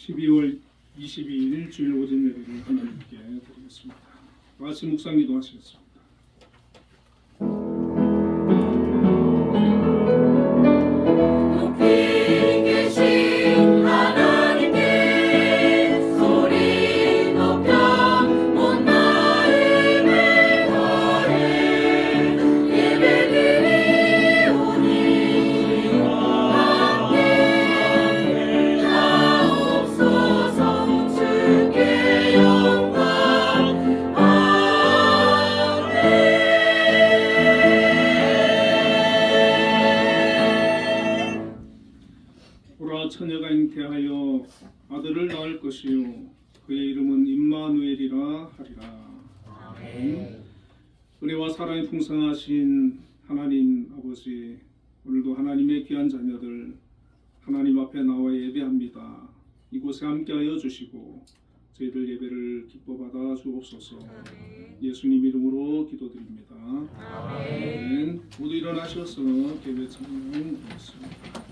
12월 22일 주일 오전 예배를 하나님께 드리겠습니다. 말씀 묵상 기도하시겠습니다. 처녀가 잉태하여 아들을 낳을 것이요 그의 이름은 임마누엘이라 하리라. 아멘. 은혜와 사랑이 풍성하신 하나님 아버지, 오늘도 하나님의 귀한 자녀들 하나님 앞에 나와 예배합니다. 이곳에 함께하여 주시고 저희들 예배를 기뻐 받아 주옵소서. 예수님 이름으로 기도드립니다. 아멘. 모두 일어나셔서 예배 참여하겠습니다.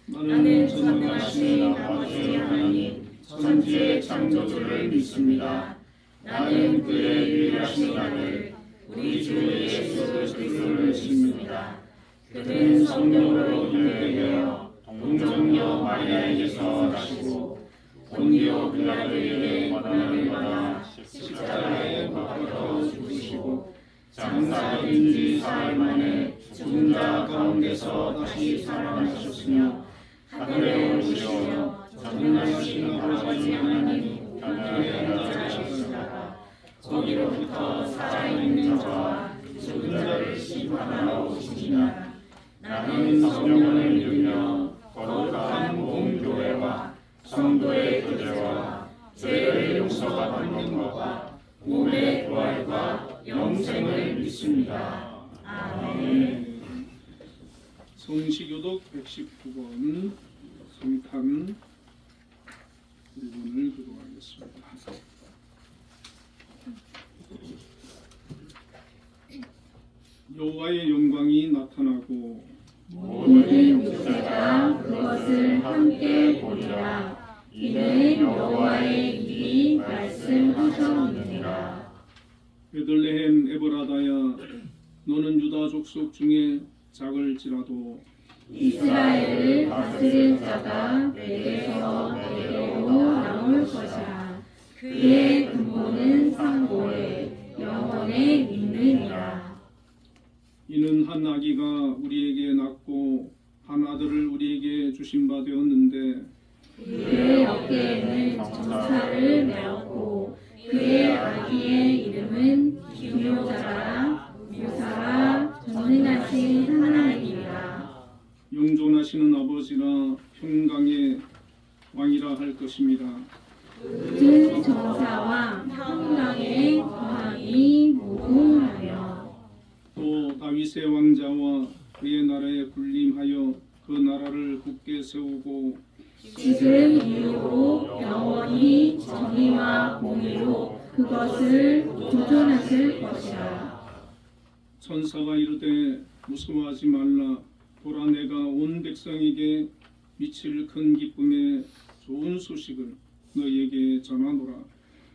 나는 전능하신 아버지 하나님 천지의 창조주를 믿습니다. 나는 그의 유일하신 아들 우리 주 예수 그리스도를 믿습니다. 그는 성령으로 잉태되어 동정녀 마리아에게서 나시고 본디오 빌라도에게 고난을 받아 십자가에 못 박혀 죽으시고 장사된 지 사흘 만에 죽은 자 가운데서 다시 살아나셨으며 하늘에 오르시어 전능하신 아버지 하나님 우편에 앉으시다가 거기로부터 살아있는 자와 죽은 자를 심판하러 오시니라. 나는 성령을 믿으며 거룩한 온 교회와 성도의 교제와 죄를 용서받는 것과 몸의 부활과 영생을 믿습니다. 아멘. 성시교독 119번 성탄 1번을 기도하겠습니다. 여호와의 영광이 나타나고 모든 육체가 그것을 함께 보리라. 이는 여호와의 입이 말씀하셨느니라. 베들레헴 에브라다야, 너는 유다 족속 중에 작을지라도 이스라엘을 다스릴 자가 내게서 내게로 나올 것이라. 그의 근본은 상고에 영원에 있느니라. 이는 한 아기가 우리에게 낳고 주신 바 되었는데 그의 어깨에는 정사를 메었고 그의 아기의 이름은 기묘자라 묘사라 전능하신 하나님이라. 영존하시는 아버지라 평강의 왕이라 할 것입니다. 그 정사와 평강의 거함이 무궁하며 또 다윗의 왕자와 그의 나라에 군림하여 그 나라를 굳게 세우고 지금 이후로 영원히 정의와 공의로 그것을 보존하실 것이라. 천사가 이르되 무서워하지 말라. 보라 내가 온 백성에게 미칠 큰 기쁨의 좋은 소식을 너희에게 전하노라.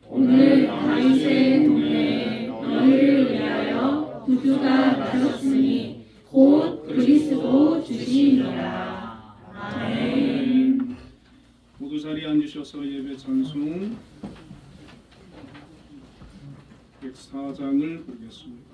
오늘 다윗의 동네에 너희를 위하여 구주가 나셨으니 곧 그리스도 주시니라. 아멘. 모두 자리에 앉으셔서 예배 찬송 104장을 보겠습니다.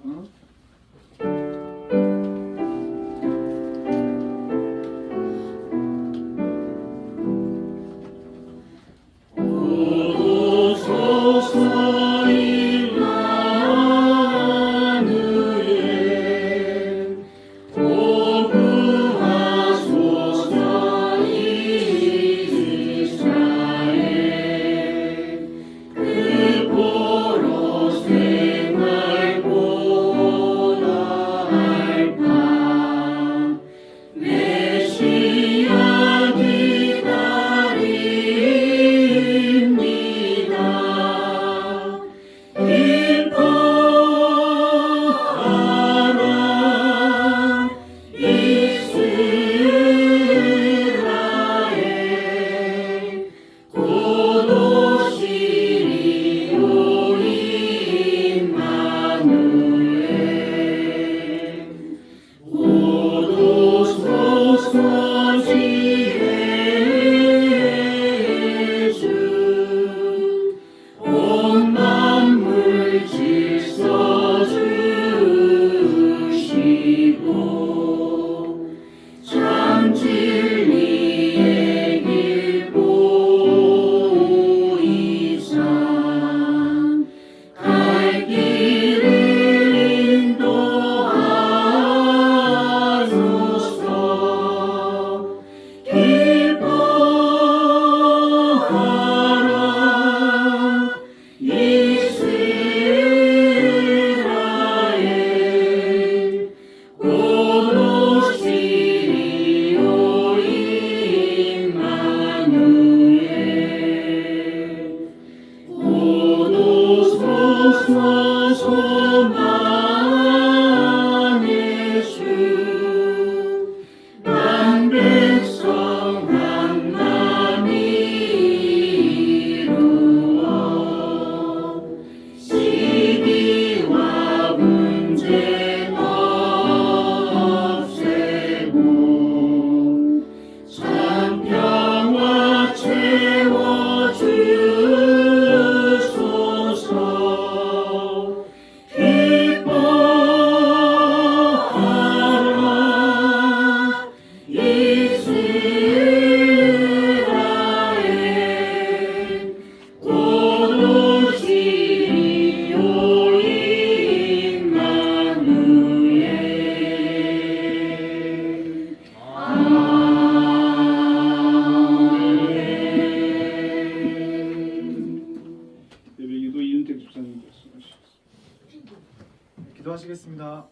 기도하시겠습니다.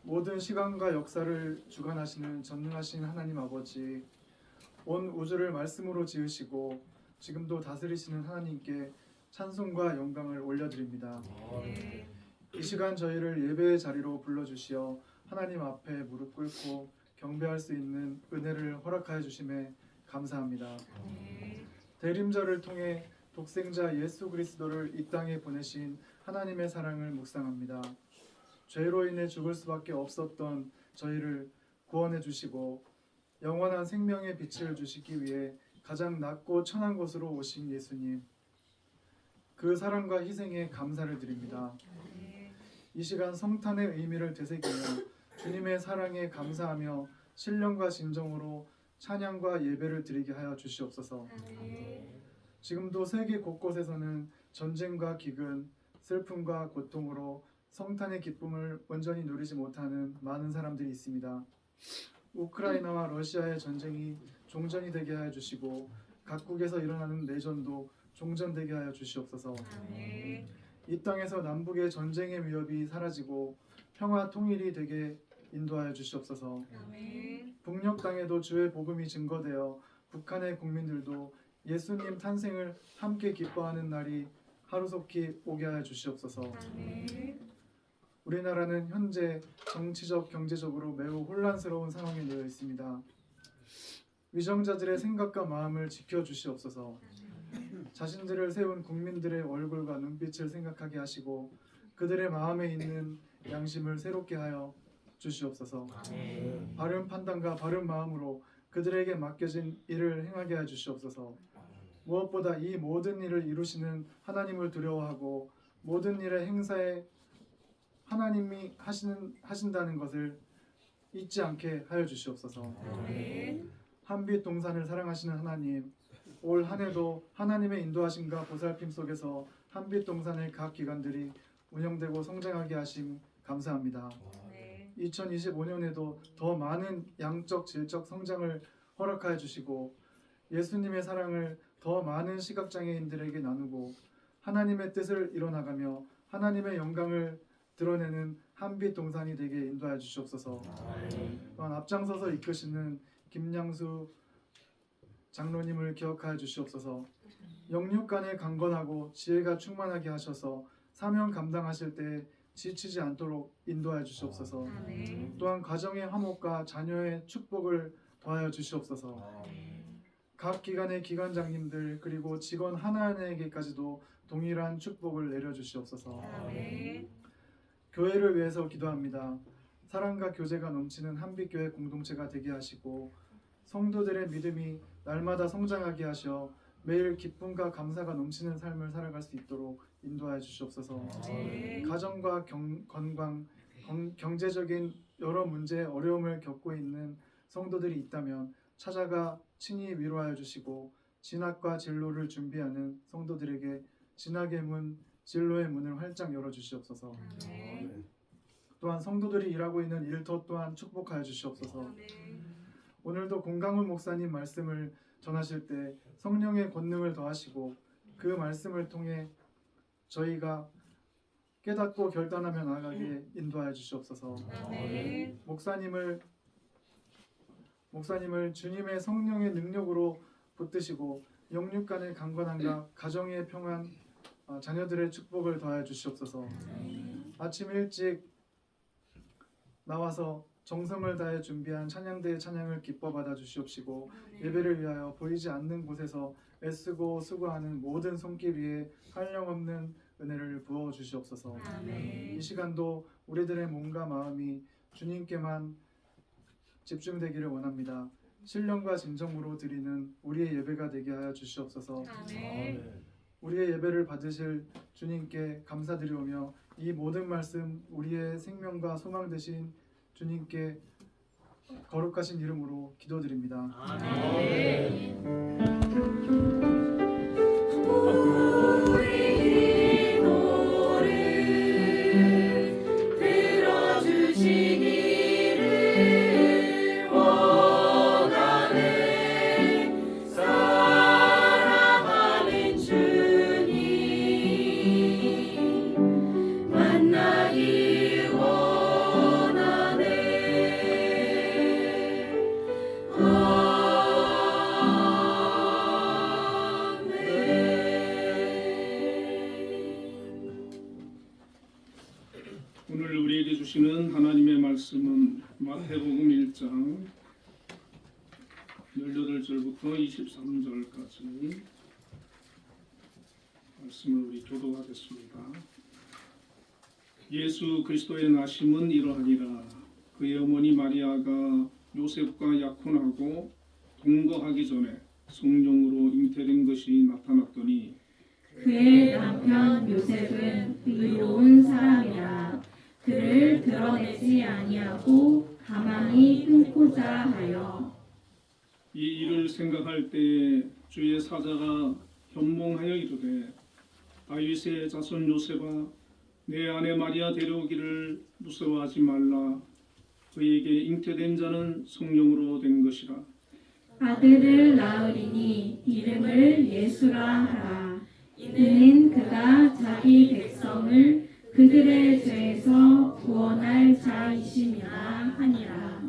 모든 시간과 역사를 주관하시는 전능하신 하나님 아버지, 온 우주를 말씀으로 지으시고 지금도 다스리시는 하나님께 찬송과 영광을 올려드립니다. 이 시간 저희를 예배의 자리로 불러주시어 하나님 앞에 무릎 꿇고 경배할 수 있는 은혜를 허락하여 주심에 감사합니다. 대림절을 통해 독생자 예수 그리스도를 이 땅에 보내신 하나님의 사랑을 묵상합니다. 죄로 인해 죽을 수밖에 없었던 저희를 구원해 주시고 영원한 생명의 빛을 주시기 위해 가장 낮고 천한 곳으로 오신 예수님, 그 사랑과 희생에 감사를 드립니다. 이 시간 성탄의 의미를 되새기며 주님의 사랑에 감사하며 신령과 진정으로 찬양과 예배를 드리게 하여 주시옵소서. 지금도 세계 곳곳에서는 전쟁과 기근, 슬픔과 고통으로 성탄의 기쁨을 온전히 누리지 못하는 많은 사람들이 있습니다. 우크라이나와 러시아의 전쟁이 종전이 되게 하여 주시고 각국에서 일어나는 내전도 종전되게 하여 주시옵소서. 이 땅에서 남북의 전쟁의 위협이 사라지고 평화 통일이 되게 인도하여 주시옵소서. 북녘 땅에도 주의 복음이 증거되어 북한의 국민들도 예수님 탄생을 함께 기뻐하는 날이 하루속히 오게 하여 주시옵소서. 우리나라는 현재 정치적, 경제적으로 매우 혼란스러운 상황에 놓여 있습니다. 위정자들의 생각과 마음을 지켜주시옵소서. 자신들을 세운 국민들의 얼굴과 눈빛을 생각하게 하시고 그들의 마음에 있는 양심을 새롭게 하여 주시옵소서. 바른 판단과 바른 마음으로 그들에게 맡겨진 일을 행하게 하여 주시옵소서. 무엇보다 이 모든 일을 이루시는 하나님을 두려워하고 모든 일의 행사에 하나님이 하신다는 것을 잊지 않게 하여 주시옵소서. 한빛 동산을 사랑하시는 하나님, 올 한 해도 하나님의 인도하심과 보살핌 속에서 한빛 동산의 각 기관들이 운영되고 성장하게 하심 감사합니다. 2025년에도 더 많은 양적 질적 성장을 허락하여 주시고 예수님의 사랑을 더 많은 시각장애인들에게 나누고 하나님의 뜻을 이뤄나가며 하나님의 영광을 드러내는 한빛 동산이 되게 인도하여 주시옵소서. 또한 앞장서서 이끄시는 김양수 장로님을 기억하여 주시옵소서. 영육간에 강건하고 지혜가 충만하게 하셔서 사명 감당하실 때 지치지 않도록 인도하여 주시옵소서. 또한 가정의 화목과 자녀의 축복을 더하여 주시옵소서. 각 기관의 기관장님들 그리고 직원 하나하나에게까지도 동일한 축복을 내려주시옵소서. 교회를 위해서 기도합니다. 사랑과 교제가 넘치는 한빛교회 공동체가 되게 하시고 성도들의 믿음이 날마다 성장하게 하셔 매일 기쁨과 감사가 넘치는 삶을 살아갈 수 있도록 인도하여 주시옵소서. 가정과 건강, 경제적인 여러 문제, 어려움을 겪고 있는 성도들이 있다면 찾아가 친히 위로하여 주시고 진학과 진로를 준비하는 성도들에게 진학의 문, 진로의 문을 활짝 열어 주시옵소서. 또한 성도들이 일하고 있는 일터 또한 축복하여 주시옵소서. 오늘도 공강훈 목사님 말씀을 전하실 때 성령의 권능을 더하시고 그 말씀을 통해 저희가 깨닫고 결단하며 나아가게 인도하여 주시옵소서. 목사님을 주님의 성령의 능력으로 붙드시고 영육간의 강건함과 가정의 평안, 자녀들의 축복을 더하여 주시옵소서. 아침 일찍 나와서 정성을 다해 준비한 찬양대의 찬양을 기뻐 받아 주시옵시고 예배를 위하여 보이지 않는 곳에서 애쓰고 수고하는 모든 손길 위에 한량없는 은혜를 부어 주시옵소서. 이 시간도 우리들의 몸과 마음이 주님께만 집중되기를 원합니다. 신령과 진정으로 드리는 우리의 예배가 되게 하여 주시옵소서. 우리의 예배를 받으실 주님께 감사드리오며 이 모든 말씀 우리의 생명과 소망 되신 주님께 거룩하신 이름으로 기도드립니다. 우리 기도를 들어주시기를 원하네. 사랑하는 주님 만나기 원하네. 오늘 우리에게 주시는 하나님의 말씀은 마태복음 1장 18절부터 23절까지 말씀을 우리 교독하겠습니다. 예수 그리스도의 나심은 이러하니라. 그의 어머니 마리아가 요셉과 약혼하고 동거하기 전에 성령으로 잉태된 것이 나타났더니 그의 남편 요셉은 의로운 사람이라. 그를 드러내지 아니하고 가만히 끊고자 하여 이 일을 생각할 때에 주의 사자가 현몽하여 이르되 다윗의 자손 요셉아 내 아내 마리아 데려오기를 무서워하지 말라. 그에게 잉태된 자는 성령으로 된 것이라. 아들을 낳으리니 이름을 예수라 하라. 이는 그가 자기 백성을 그들의 죄에서 구원할 자이심이라 하니라.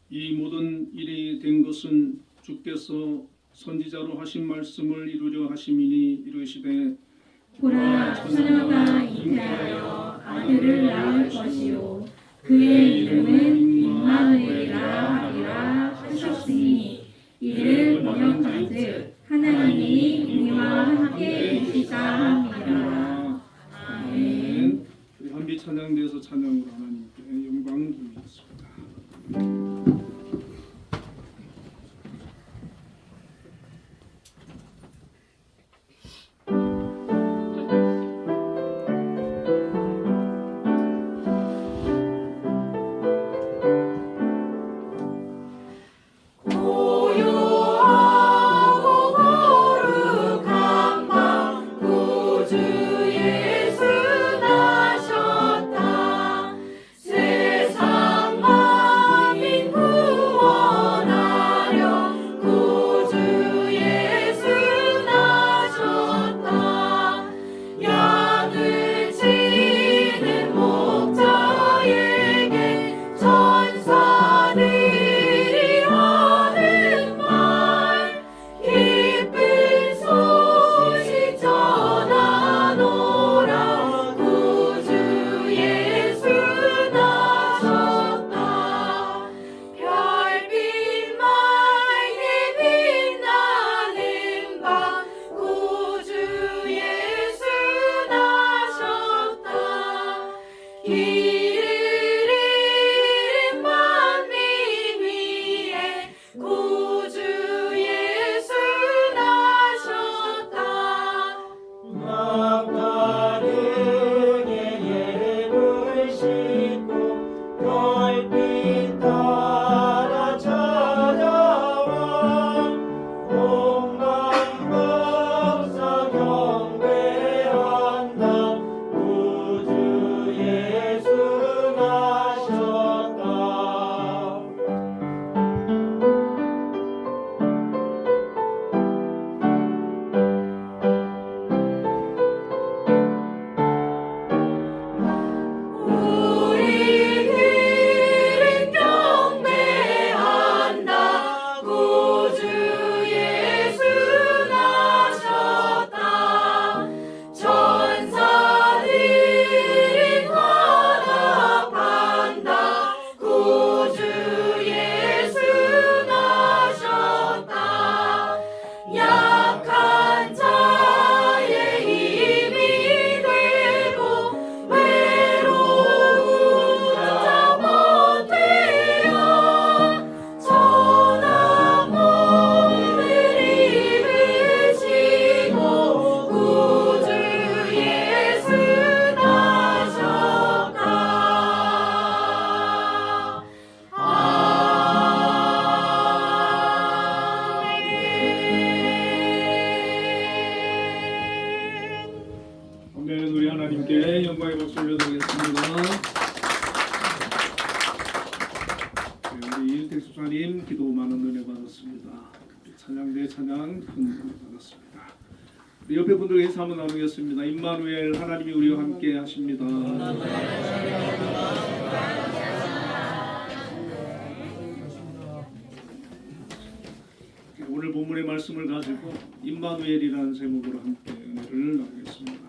이 모든 일이 된 것은 주께서 선지자로 하신 말씀을 이루려 하심이니 이르시되 보라 처녀가 잉태하여 아들을 낳을 것이요 그의 이름은 임마누엘이라 하리라 하셨으니 이를 번역한즉 하나님이 우리와 함께 계시다 함이라. 아멘. 우리 한비 찬양대에서 찬양으로 하나님께 영광 돌리겠습니다. 고요하고 거룩한 밤 구주 예수 나셨다. 세상 만민 구원하려 구주 예수 나셨다. 양을 치는 목자에게 천사들이 하는 말 기쁜 소식 전하노라. 구주 예수 나셨다. 별빛 맑게 빛나는 밤 구주 예수 나셨다. 길을 잃은 만민 위에 구주 예수 나셨다. 낙타등에 예물 싣고 별빛 따라 찾아와 온갖 박사 경배한다. 구주 예수 나셨다. 우리들은 경배한다. 구주 예수 나셨다. 천사들은 환합한다. 구주 예수 나셨다. 약한 자의 힘이 되고 외로운 자 못되어 천한 몸을 입으시고 구주 예수 나셨다. 아멘. 아멘. 우리 하나님께 영광의 박수 올려드리겠습니다. 우리 일택 수사님 기도 많은 은혜 받았습니다. 찬양대 찬양 큰 은혜 받았습니다. 우리 옆에 분들과 인사 한번 나누겠습니다. 임마누엘 하나님이 우리와 함께 하십니다. 오늘 본문의 말씀을 가지고 임마누엘이라는 제목으로 함께 은혜를 나누겠습니다.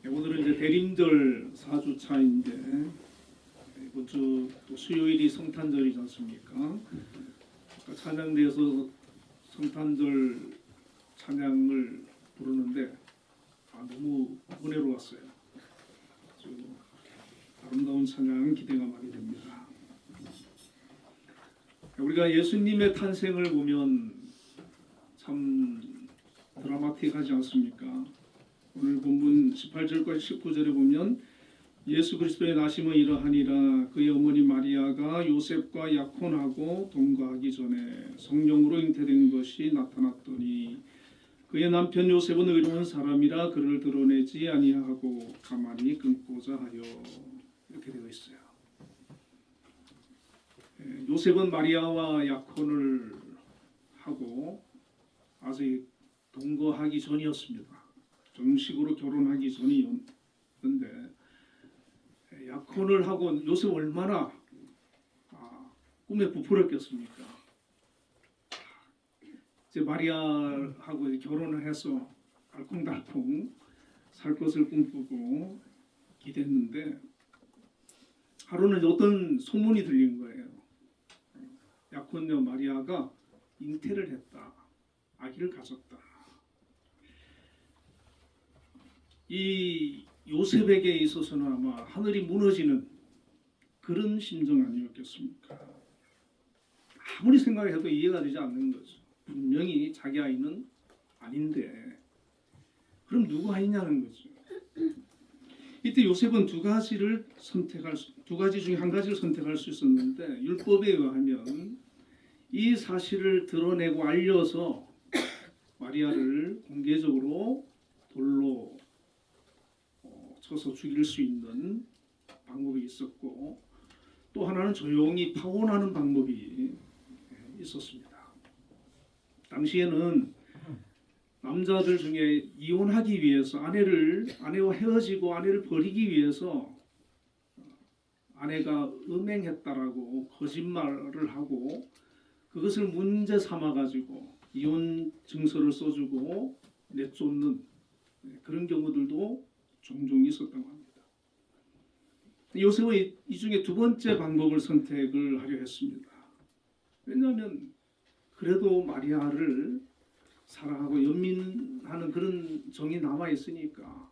오늘은 이제 대림절 4주차인데 이번 주 또 수요일이 성탄절이지 않습니까? 아까 찬양대에서 성탄절 찬양을 부르는데 너무 은혜로웠어요. 아주 아름다운 찬양 기대가 많이 됩니다. 우리가 예수님의 탄생을 보면 참 드라마틱하지 않습니까? 오늘 본문 18절과 19절에 보면 예수 그리스도의 나심은 이러하니라. 그의 어머니 마리아가 요셉과 약혼하고 동거하기 전에 성령으로 잉태된 것이 나타났더니 그의 남편 요셉은 의로운 사람이라 그를 드러내지 아니하고 가만히 끊고자 하여. 이렇게 되어 있어요. 요셉은 마리아와 약혼을 하고 아직 동거하기 전이었습니다. 정식으로 결혼하기 전이었는데 약혼을 하고 요셉 얼마나 꿈에 부풀었겠습니까? 이제 마리아하고 이제 결혼을 해서 알콩달콩 살 것을 꿈꾸고 기댔는데 하루는 어떤 소문이 들린 거예요. 약혼녀 마리아가 잉태를 했다. 아기를 가졌다. 이 요셉에게 있어서는 아마 하늘이 무너지는 그런 심정 아니었겠습니까? 아무리 생각해도 이해가 되지 않는 거죠. 분명히 자기 아이는 아닌데 그럼 누구 아이냐는 거죠. 이때 요셉은 두 가지 중에 한 가지를 선택할 수 있었는데 율법에 의하면 이 사실을 드러내고 알려서 마리아를 공개적으로 돌로 쳐서 죽일 수 있는 방법이 있었고 또 하나는 조용히 파혼하는 방법이 있었습니다. 당시에는 남자들 중에 이혼하기 위해서 아내와 헤어지고 아내를 버리기 위해서 아내가 음행했다라고 거짓말을 하고 그것을 문제 삼아 가지고 이혼 증서를 써주고 내쫓는 그런 경우들도 종종 있었다고 합니다. 요셉은 이 중에 두 번째 방법을 선택을 하려 했습니다. 왜냐하면 그래도 마리아를 사랑하고 연민하는 그런 정이 남아 있으니까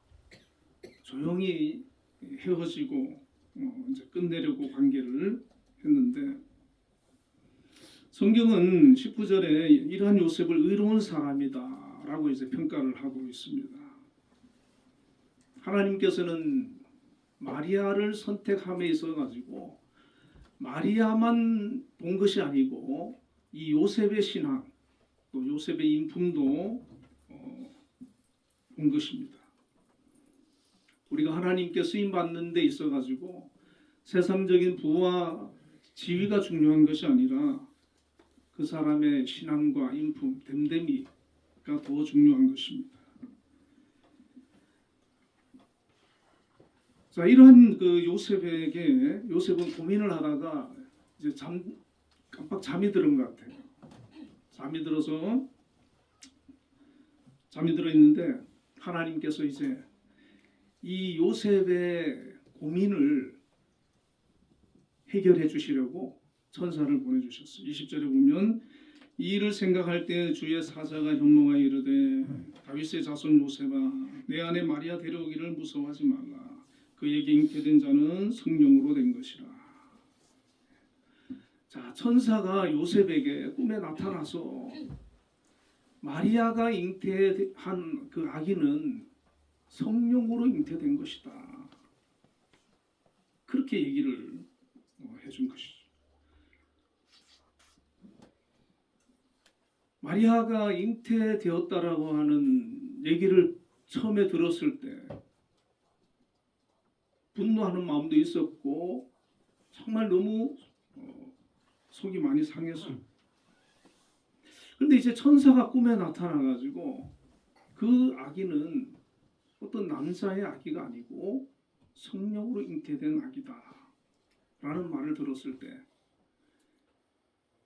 조용히 헤어지고 이제 끝내려고 관계를 했는데 성경은 19절에 이러한 요셉을 의로운 사람이다라고 이제 평가를 하고 있습니다. 하나님께서는 마리아를 선택함에 있어 가지고 마리아만 본 것이 아니고 이 요셉의 신앙 또 요셉의 인품도 본 것입니다. 우리가 하나님께 쓰임 받는 데 있어 가지고 세상적인 부와 지위가 중요한 것이 아니라 그 사람의 신앙과 인품, 됨됨이가 더 중요한 것입니다. 자, 이러한 그 요셉은 고민을 하다가 이제 깜빡 잠이 들은 것 같아요. 잠이 들어 있는데 하나님께서 이제 이 요셉의 고민을 해결해 주시려고 천사를 보내주셨어요. 20절에 보면 이 일을 생각할 때 주의 사자가 현몽하여 이르되 다윗의 자손 요셉아 내 아내 마리아 데려오기를 무서워하지 말라. 그에게 잉태된 자는 성령으로 된 것이라. 자, 천사가 요셉에게 꿈에 나타나서 마리아가 잉태한 그 아기는 성령으로 잉태된 것이다. 그렇게 얘기를 해준 것이죠. 마리아가 잉태되었다라고 하는 얘기를 처음에 들었을 때 분노하는 마음도 있었고 정말 너무 속이 많이 상했어요. 그런데 이제 천사가 꿈에 나타나가지고 그 아기는 어떤 남자의 아기가 아니고 성령으로 잉태된 아기다 라는 말을 들었을 때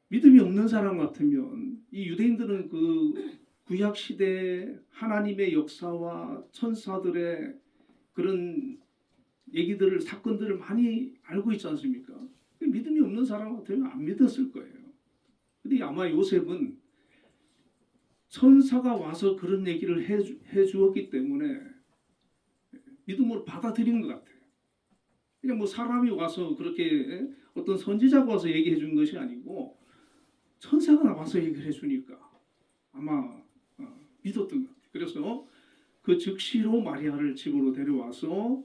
믿음이 없는 사람 같으면 이 유대인들은 그 구약 시대 하나님의 역사와 천사들의 그런 얘기들을 사건들을 많이 알고 있지 않습니까? 믿음이 없는 사람 같으면 안 믿었을 거예요. 근데 아마 요셉은 천사가 와서 그런 얘기를 해 주었기 때문에 믿음으로 받아들인 것 같아요. 그냥 뭐 사람이 와서 그렇게 어떤 선지자가 와서 얘기해 준 것이 아니고 천사가 나와서 얘기를 해주니까 아마 믿었던 것 같아요. 그래서 그 즉시로 마리아를 집으로 데려와서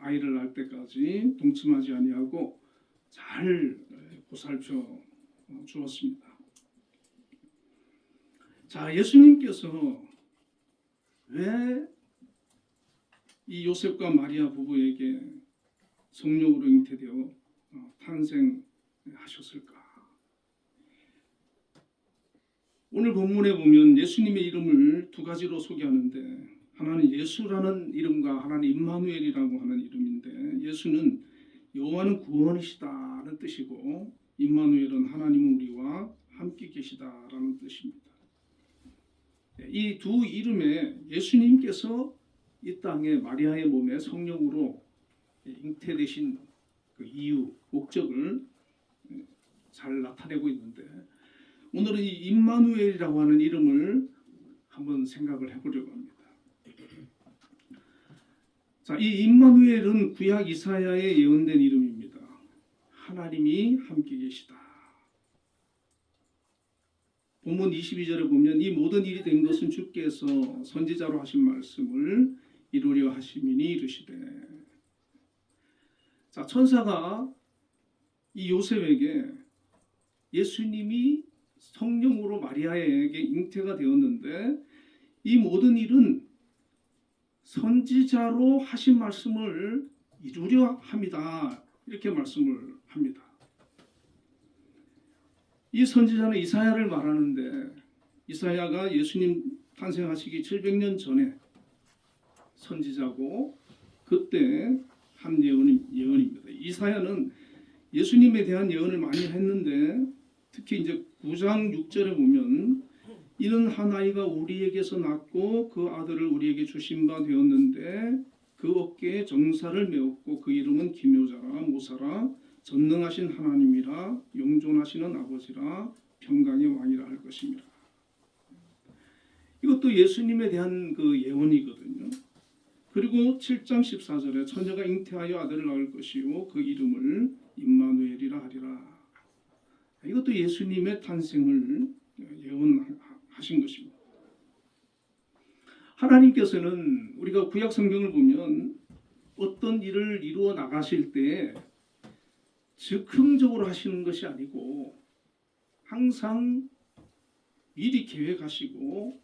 아이를 낳을 때까지 동침하지 아니하고 잘 보살펴 주었습니다. 자, 예수님께서 왜 이 요셉과 마리아 부부에게 성령으로 잉태되어 탄생하셨을까? 오늘 본문에 보면 예수님의 이름을 두 가지로 소개하는데, 하나는 예수라는 이름과 하나는 임마누엘이라고 하는 이름인데, 예수는 여호와는 구원이시다는 뜻이고 임마누엘은 하나님은 우리와 함께 계시다라는 뜻입니다. 이 두 이름에 예수님께서 이 땅에 마리아의 몸에 성령으로 잉태되신 그 이유, 목적을 잘 나타내고 있는데, 오늘은 이 임마누엘이라고 하는 이름을 한번 생각을 해보려고 합니다. 자, 이 임마누엘은 구약 이사야에 예언된 이름입니다. 하나님이 함께 계시다. 본문 22절에 보면 이 모든 일이 된 것은 주께서 선지자로 하신 말씀을 이루려 하심이니 이르시되. 자, 천사가 이 요셉에게 예수님이 성령으로 마리아에게 잉태가 되었는데 이 모든 일은 선지자로 하신 말씀을 이루려 합니다. 이렇게 말씀을 합니다. 이 선지자는 이사야를 말하는데, 이사야가 예수님 탄생하시기 700년 전에 선지자고 그때 한 예언입니다. 이사야는 예수님에 대한 예언을 많이 했는데, 특히 이제 9장 6절에 보면 이는 한 아이가 우리에게서 낳고 그 아들을 우리에게 주신 바 되었는데 그 어깨에 정사를 메었고 그 이름은 기묘자라 모사라 전능하신 하나님이라 영존하시는 아버지라 평강의 왕이라 할 것입니다. 이것도 예수님에 대한 그 예언이거든요. 그리고 7장 14절에 처녀가 잉태하여 아들을 낳을 것이요 그 이름을 임마누엘이라 하리라. 이것도 예수님의 탄생을 예언하신 것입니다. 하나님께서는 우리가 구약 성경을 보면 어떤 일을 이루어 나가실 때 즉흥적으로 하시는 것이 아니고 항상 미리 계획하시고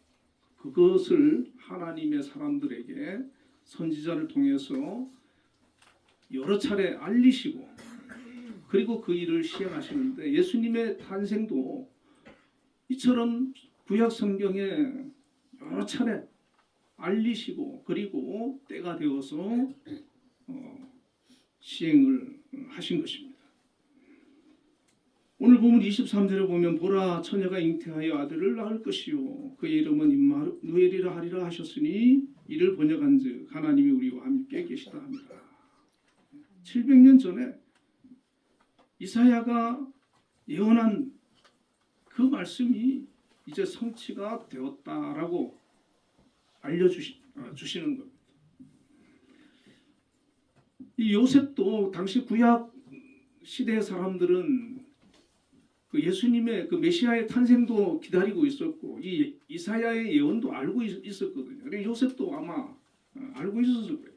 그것을 하나님의 사람들에게 선지자를 통해서 여러 차례 알리시고 그리고 그 일을 시행하시는데, 예수님의 탄생도 이처럼 구약 성경에 여러 차례 알리시고 그리고 때가 되어서 시행을 하신 것입니다. 오늘 보면 23절에 보면 보라 처녀가 잉태하여 아들을 낳을 것이요 그의 이름은 임마누엘이라 하리라 하셨으니 이를 번역한즉 하나님이 우리와 함께 계시다 합니다. 700년 전에 이사야가 예언한 그 말씀이 이제 성취가 되었다라고 알려주시는 겁니다. 이 요셉도 당시 구약 시대의 사람들은 그 예수님의 그 메시아의 탄생도 기다리고 있었고 이 이사야의 예언도 알고 있었거든요. 그래서 요셉도 아마 알고 있었을 거예요.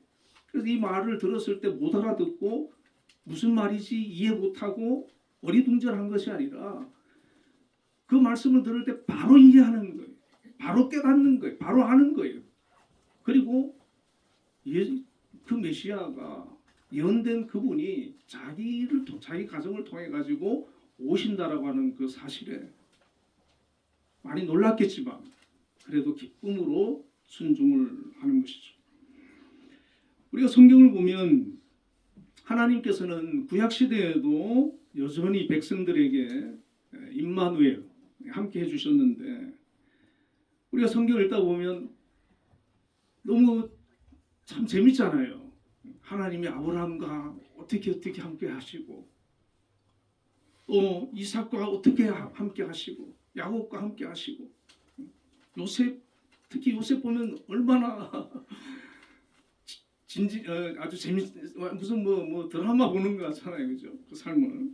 그래서 이 말을 들었을 때 못 알아듣고 무슨 말이지 이해 못하고 어리둥절한 것이 아니라 그 말씀을 들을 때 바로 이해하는 거예요. 바로 깨닫는 거예요. 바로 아는 거예요. 그리고 그 메시아가 예언된 그분이 자기 가정을 통해 가지고 오신다라고 하는 그 사실에 많이 놀랐겠지만 그래도 기쁨으로 순종을 하는 것이죠. 우리가 성경을 보면 하나님께서는 구약 시대에도 여전히 백성들에게 임마누엘 함께 해주셨는데, 우리가 성경을 읽다 보면 너무 참 재밌잖아요. 하나님이 아브라함과 어떻게 함께 하시고 또 이삭과 어떻게 함께 하시고 야곱과 함께 하시고 요셉, 특히 요셉 보면 얼마나 아주 무슨 뭐 드라마 보는 것 같잖아요, 그죠? 그 삶을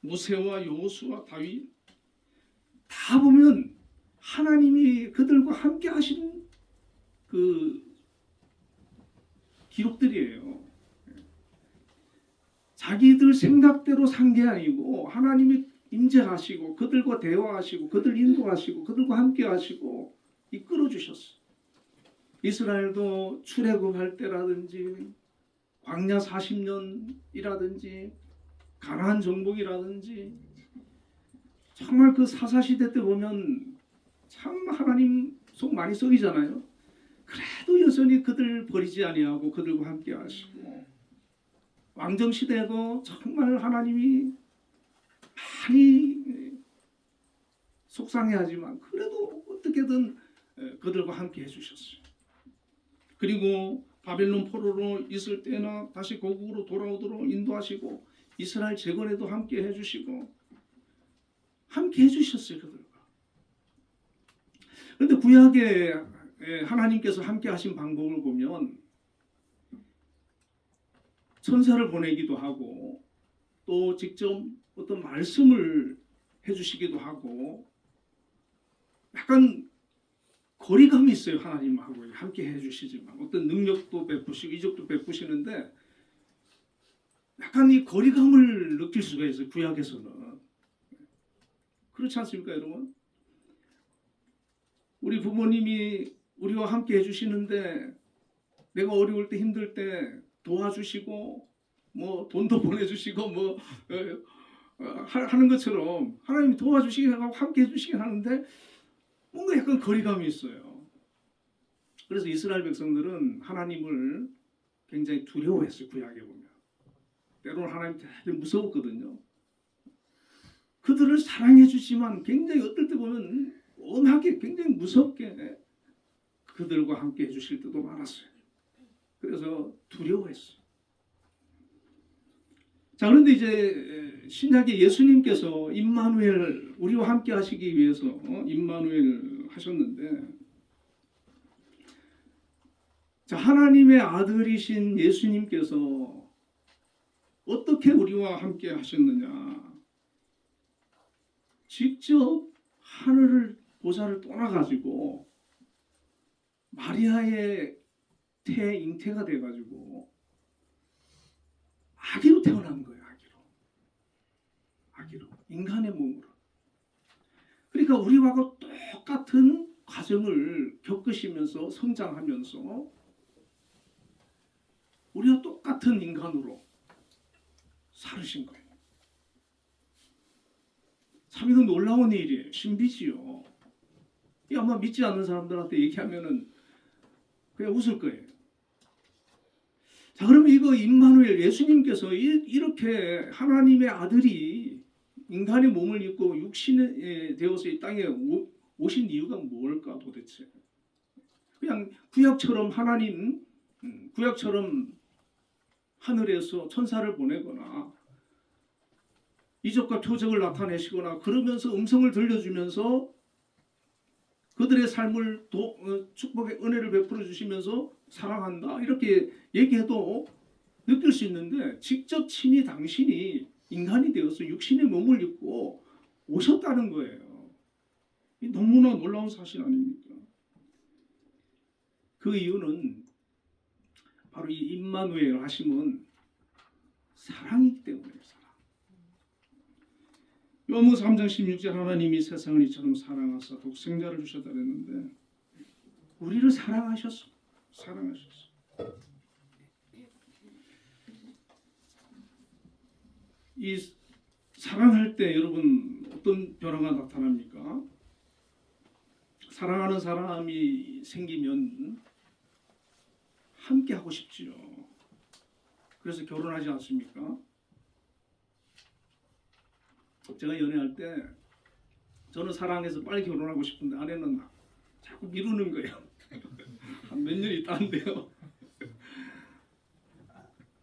모세와 여호수아 다윗 다 보면 하나님이 그들과 함께 하시는 그 기록들이에요. 자기들 생각대로 산 게 아니고 하나님이 임재하시고 그들과 대화하시고 그들 인도하시고 그들과 함께 하시고 이끌어 주셨어요. 이스라엘도 출애굽할 때라든지 광야 40년이라든지 가나안 정복이라든지 정말 그 사사시대 때 보면 참 하나님 속 많이 썩이잖아요. 그래도 여전히 그들 버리지 아니하고 그들과 함께 하시고 왕정시대에도 정말 하나님이 많이 속상해하지만 그래도 어떻게든 그들과 함께 해주셨어요. 그리고 바벨론 포로로 있을 때나 다시 고국으로 돌아오도록 인도하시고 이스라엘 재건에도 함께 해주시고 함께 해주셨어요. 그들과. 그런데 구약에 하나님께서 함께 하신 방법을 보면 천사를 보내기도 하고 또 직접 어떤 말씀을 해주시기도 하고 약간 거리감이 있어요. 하나님하고 함께 해주시지만 어떤 능력도 베푸시고 이적도 베푸시는데 약간 이 거리감을 느낄 수가 있어요. 구약에서는. 그렇지 않습니까 여러분? 우리 부모님이 우리와 함께 해주시는데 내가 어려울 때 힘들 때 도와주시고 뭐 돈도 보내주시고 뭐 하는 것처럼 하나님이 도와주시긴 하고 함께 해주시긴 하는데 뭔가 약간 거리감이 있어요. 그래서 이스라엘 백성들은 하나님을 굉장히 두려워했어요. 구약에 보면 때로는 하나님 되게 무서웠거든요. 그들을 사랑해 주지만 굉장히 어떨 때 보면 엄하게 굉장히 무섭게 그들과 함께 해주실 때도 많았어요. 그래서 두려워했어요. 자, 그런데 이제 신약의 예수님께서 임마누엘 우리와 함께 하시기 위해서 임마누엘 하셨는데 자, 하나님의 아들이신 예수님께서 어떻게 우리와 함께 하셨느냐? 직접 하늘을 보좌를 떠나가지고 마리아의 태에 잉태가 돼가지고 아기로 태어난 거예요. 아기로 인간의 몸으로. 그러니까 우리와 똑같은 과정을 겪으시면서 성장하면서 우리와 똑같은 인간으로 살으신 거예요. 참 이건 놀라운 일이에요. 신비지요. 이 아마 믿지 않는 사람들한테 얘기하면은 그냥 웃을 거예요. 자, 그러면 이거 임마누엘 예수님께서 이렇게 하나님의 아들이 인간의 몸을 입고 육신에 되어서 이 땅에 오신 이유가 뭘까 도대체? 그냥 구약처럼 구약처럼 하늘에서 천사를 보내거나 이적과 표적을 나타내시거나 그러면서 음성을 들려주면서 그들의 삶을 축복의 은혜를 베풀어 주시면서 사랑한다 이렇게 얘기해도 느낄 수 있는데 직접 친히 당신이 인간이 되어서 육신의 몸을 입고 오셨다는 거예요. 너무나 놀라운 사실 아닙니까? 그 이유는 바로 이 임마누엘 하심은 사랑이기 때문이에요. 사랑. 요한복음 3장 16절 하나님이 세상을 이처럼 사랑하사 독생자를 주셨다 그랬는데 우리를 사랑하셨어. 이 사랑할 때 여러분 어떤 변화가 나타납니까? 사랑하는 사람이 생기면 함께 하고 싶지요. 그래서 결혼하지 않습니까? 제가 연애할 때 저는 사랑해서 빨리 결혼하고 싶은데 아내는 자꾸 미루는 거예요. 한 몇 년 있다는데요.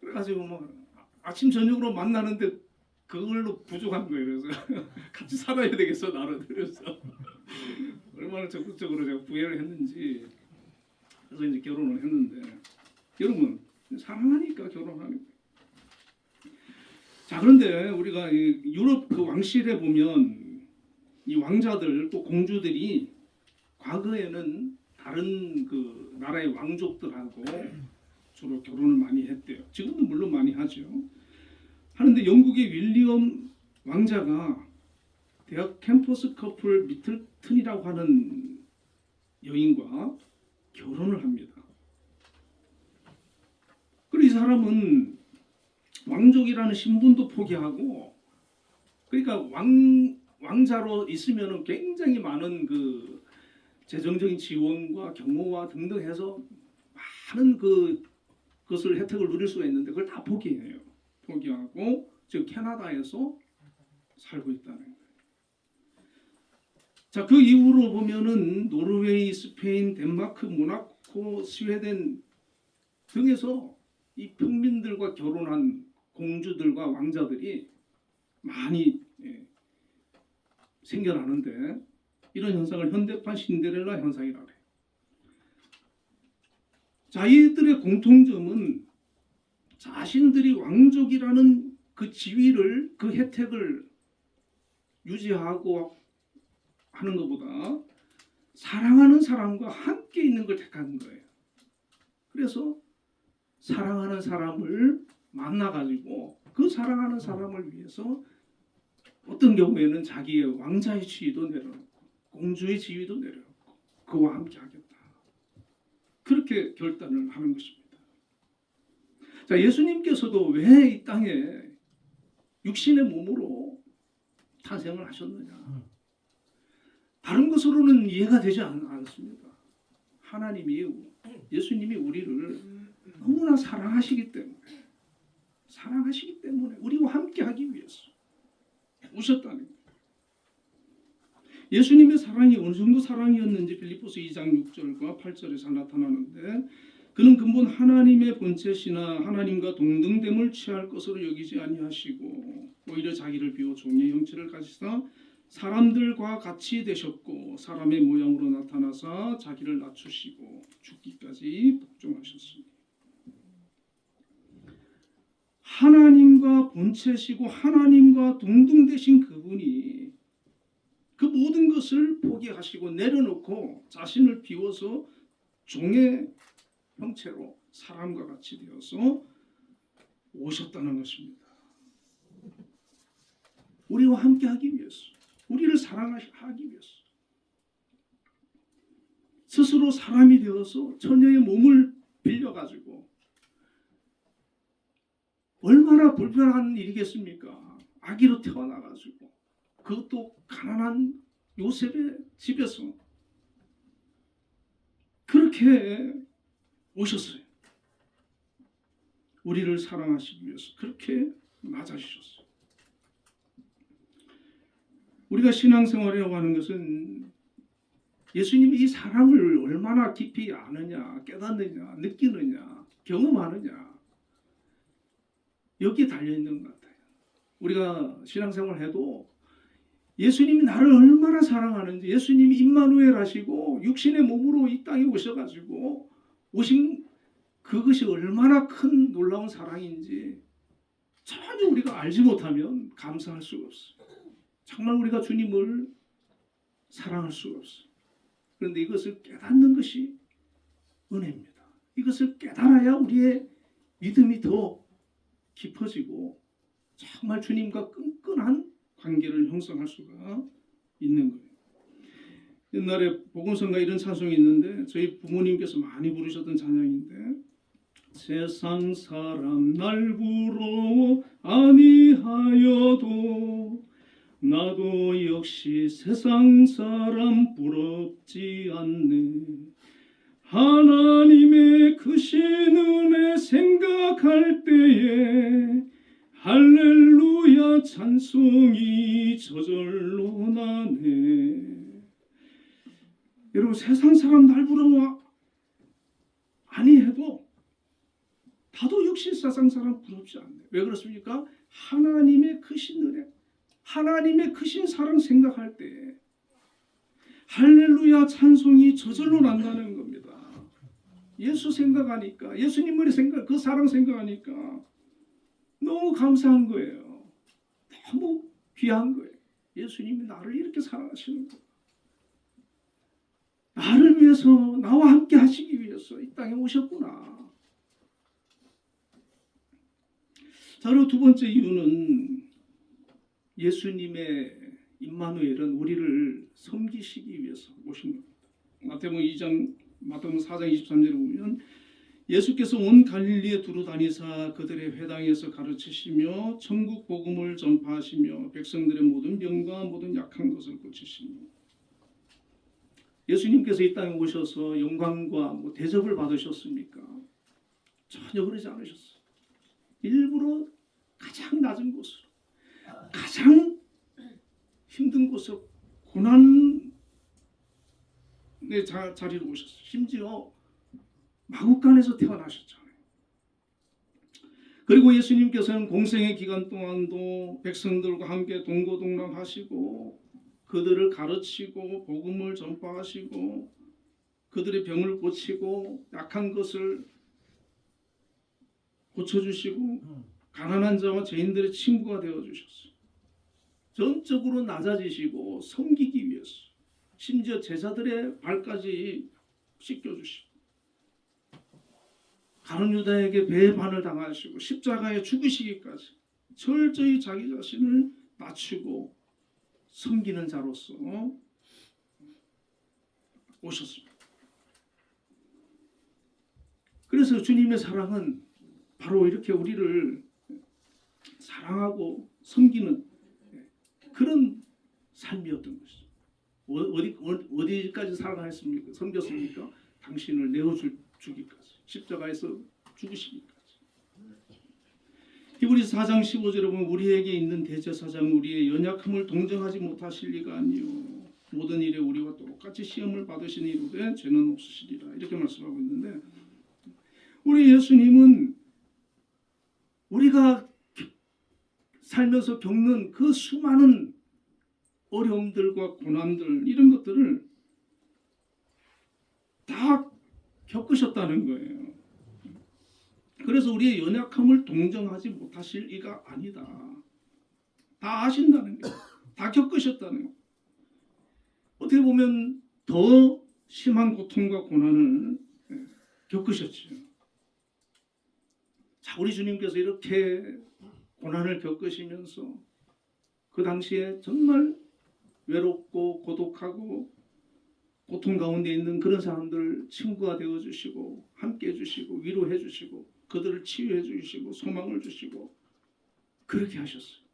그래가지고 뭐 아침 저녁으로 만나는데 그걸로 부족한 거예요. 그래서 같이 살아야 되겠어 나를. 그래서 얼마나 적극적으로 제가 구애를 했는지 그래서 이제 결혼을 했는데 여러분 사랑하니까 결혼하는 거예요. 자, 그런데 우리가 유럽 그 왕실에 보면 이 왕자들 또 공주들이 과거에는 다른 그 나라의 왕족들하고 주로 결혼을 많이 했대요. 지금도 물론 많이 하죠. 하는데 영국의 윌리엄 왕자가 대학 캠퍼스 커플 미틀튼이라고 하는 여인과 결혼을 합니다. 그리고 이 사람은 왕족이라는 신분도 포기하고, 그러니까 왕자로 있으면은 굉장히 많은 그 재정적인 지원과 경호와 등등 해서 많은 그것을 혜택을 누릴 수가 있는데 그걸 다 포기해요. 포기하고 지금 캐나다에서 살고 있다는 거예요. 자, 그 이후로 보면은 노르웨이, 스페인, 덴마크, 모나코, 스웨덴 등에서 이 평민들과 결혼한 공주들과 왕자들이 많이 생겨나는데, 이런 현상을 현대판 신데렐라 현상이라고 해요. 자, 이들의 공통점은 자신들이 왕족이라는 그 지위를, 그 혜택을 유지하고 하는 것보다 사랑하는 사람과 함께 있는 걸 택하는 거예요. 그래서 사랑하는 사람을 만나가지고 그 사랑하는 사람을 위해서 어떤 경우에는 자기의 왕자의 지위도 내려놓고 공주의 지위도 내려놓고 그와 함께 하겠다. 그렇게 결단을 하는 것입니다. 자, 예수님께서도 왜 이 땅에 육신의 몸으로 탄생을 하셨느냐? 다른 것으로는 이해가 되지 않습니다. 하나님이, 예수님이 우리를 너무나 사랑하시기 때문에 우리와 함께 하기 위해서 오셨다는 거예요. 예수님의 사랑이 어느 정도 사랑이었는지 필리포스 2장 6절과 8절에서 나타나는데, 그는 근본 하나님의 본체시나 하나님과 동등됨을 취할 것으로 여기지 아니하시고 오히려 자기를 비워 종의 형체를 가지사 사람들과 같이 되셨고 사람의 모양으로 나타나사 자기를 낮추시고 죽기까지 복종하셨으니. 하나님과 본체시고 하나님과 동등되신 그분이 그 모든 것을 포기하시고 내려놓고 자신을 비워서 종의 형체로 사람과 같이 되어서 오셨다는 것입니다. 우리와 함께 하기 위해서, 우리를 사랑하기 위해서 스스로 사람이 되어서 처녀의 몸을 빌려가지고, 얼마나 불편한 일이겠습니까? 아기로 태어나가지고 그것도 가난한 요셉의 집에서 그렇게 오셨어요. 우리를 사랑하시기 위해서 그렇게 맞아주셨어요. 우리가 신앙생활이라고 하는 것은 예수님이 이 사랑을 얼마나 깊이 아느냐, 깨닫느냐, 느끼느냐, 경험하느냐, 여기에 달려있는 것 같아요. 우리가 신앙생활 해도 예수님이 나를 얼마나 사랑하는지, 예수님이 임마누엘 하시고 육신의 몸으로 이 땅에 오셔가지고 오신 그것이 얼마나 큰 놀라운 사랑인지 전혀 우리가 알지 못하면 감사할 수가 없어요. 정말 우리가 주님을 사랑할 수가 없어요. 그런데 이것을 깨닫는 것이 은혜입니다. 이것을 깨달아야 우리의 믿음이 더 깊어지고 정말 주님과 끈끈한 관계를 형성할 수가 있는 거예요. 옛날에 복음성가 이런 찬송이 있는데 저희 부모님께서 많이 부르셨던 찬양인데, 세상 사람 날 부러워 아니하여도 나도 역시 세상 사람 부럽지 않네. 하나님의 크신 은혜 생각할 때에 할렐루야 찬송이 저절로 나네. 여러분, 세상 사람 날 부러워 아니해도 나도 역시 세상 사람 부럽지 않네. 왜 그렇습니까? 하나님의 크신 은혜, 하나님의 크신 사랑 생각할 때 할렐루야 찬송이 저절로 난다는 겁니다. 예수 생각하니까, 예수님을 생각, 그 사랑 생각하니까 너무 감사한 거예요. 너무 귀한 거예요. 예수님이 나를 이렇게 사랑하시는 거예요. 나를 위해서, 나와 함께 하시기 위해서 이 땅에 오셨구나. 자, 그리고 두 번째 이유는 예수님의 임마누엘은 우리를 섬기시기 위해서 오신 겁니다. 마태복음 4장 23절에 보면 예수께서 온 갈릴리에 두루 다니사 그들의 회당에서 가르치시며 천국 복음을 전파하시며 백성들의 모든 병과 모든 약한 것을 고치시며. 예수님께서 이 땅에 오셔서 영광과 대접을 받으셨습니까? 전혀 그러지 않으셨어요. 일부러 가장 낮은 곳으로, 가장 힘든 곳으로, 고난의 자리로 오셨어요. 심지어 마국간에서 태어나셨잖아요. 그리고 예수님께서는 공생의 기간 동안도 백성들과 함께 동고동락하시고 그들을 가르치고 복음을 전파하시고 그들의 병을 고치고 약한 것을 고쳐주시고 가난한 자와 죄인들의 친구가 되어주셨어요. 전적으로 낮아지시고 섬기기 위해서, 심지어 제자들의 발까지 씻겨주시고 가룟 유다에게 배반을 당하시고 십자가에 죽으시기까지 철저히 자기 자신을 낮추고 섬기는 자로서 오셨습니다. 그래서 주님의 사랑은 바로 이렇게 우리를 사랑하고 섬기는 그런 삶이었던 것이죠. 어디까지 사랑했습니까? 섬겼습니까? 당신을 내어주기까지, 십자가에서 죽으시기까지. 히브리서 4장 15절에 보면 우리에게 있는 대제사장은 우리의 연약함을 동정하지 못하실 리가 아니요 모든 일에 우리와 똑같이 시험을 받으시니 이르되 죄는 없으시리라, 이렇게 말씀하고 있는데, 우리 예수님은 우리가 살면서 겪는 그 수많은 어려움들과 고난들, 이런 것들을 다 겪으셨다는 거예요. 그래서 우리의 연약함을 동정하지 못하실 이가 아니다. 다 아신다는 거예요. 다 겪으셨다는 거예요. 어떻게 보면 더 심한 고통과 고난을 겪으셨죠. 자, 우리 주님께서 이렇게 고난을 겪으시면서 그 당시에 정말 외롭고 고독하고 고통 가운데 있는 그런 사람들 친구가 되어주시고 함께 해주시고 위로해 주시고 그들을 치유해 주시고 소망을 주시고 그렇게 하셨어요.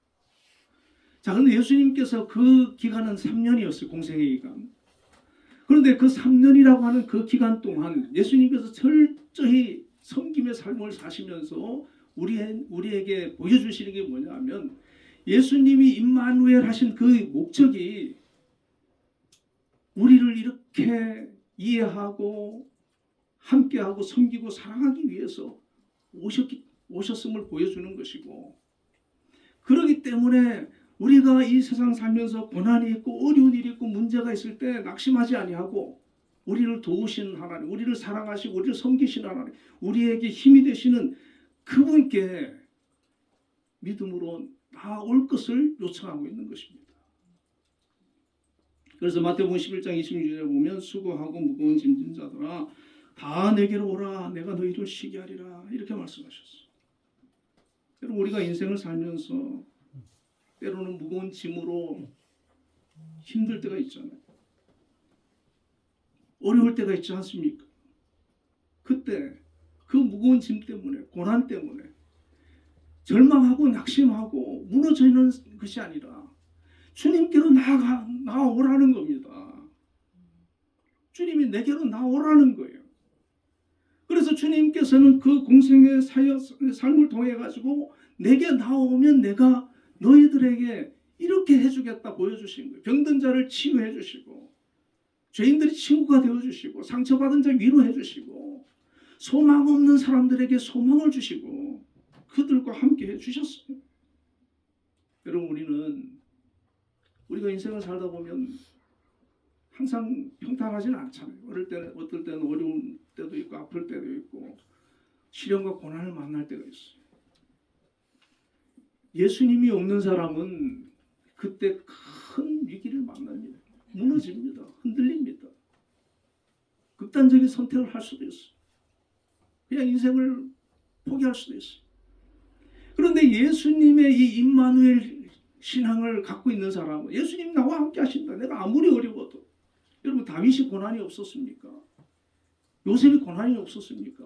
자, 그런데 예수님께서 그 기간은 3년이었어요. 공생의 기간. 그런데 그 3년이라고 하는 그 기간 동안 예수님께서 철저히 섬김의 삶을 사시면서 우리에게 보여주시는 게 뭐냐면, 예수님이 임마누엘 하신 그 목적이 우리를 이렇게 이해하고 함께하고 섬기고 사랑하기 위해서 오셨음을 보여주는 것이고, 그렇기 때문에 우리가 이 세상 살면서 고난이 있고 어려운 일이 있고 문제가 있을 때 낙심하지 아니하고 우리를 도우시는 하나님, 우리를 사랑하시고 우리를 섬기시는 하나님, 우리에게 힘이 되시는 그분께 믿음으로 나올 것을 요청하고 있는 것입니다. 그래서 마태복음 11장 26절에 보면 수고하고 무거운 짐진 자들아 다 내게로 오라, 내가 너희를 쉬게 하리라, 이렇게 말씀하셨어요. 여러분, 우리가 인생을 살면서 때로는 무거운 짐으로 힘들 때가 있잖아요. 어려울 때가 있지 않습니까? 그때 그 무거운 짐 때문에, 고난 때문에 절망하고 낙심하고 무너지는 것이 아니라 주님께로 나아오라는 겁니다. 주님이 내게로 나오라는 거예요. 그래서 주님께서는 그 공생의 삶을 통해 가지고 내게 나오면 내가 너희들에게 이렇게 해주겠다 보여주신 거예요. 병든 자를 치유해 주시고 죄인들이 친구가 되어주시고 상처받은 자 위로해 주시고 소망 없는 사람들에게 소망을 주시고 그들과 함께 해주셨어요. 여러분, 우리가 인생을 살다 보면 항상 평탄하지는 않잖아요. 어떨 때는 어려운 때도 있고 아플 때도 있고 시련과 고난을 만날 때가 있어요. 예수님이 없는 사람은 그때 큰 위기를 만납니다. 무너집니다. 흔들립니다. 극단적인 선택을 할 수도 있어요. 그냥 인생을 포기할 수도 있어요. 그런데 예수님의 이 임마누엘 신앙을 갖고 있는 사람은 예수님 나와 함께 하신다. 내가 아무리 어려워도. 여러분 다윗이 고난이 없었습니까? 요셉이 고난이 없었습니까?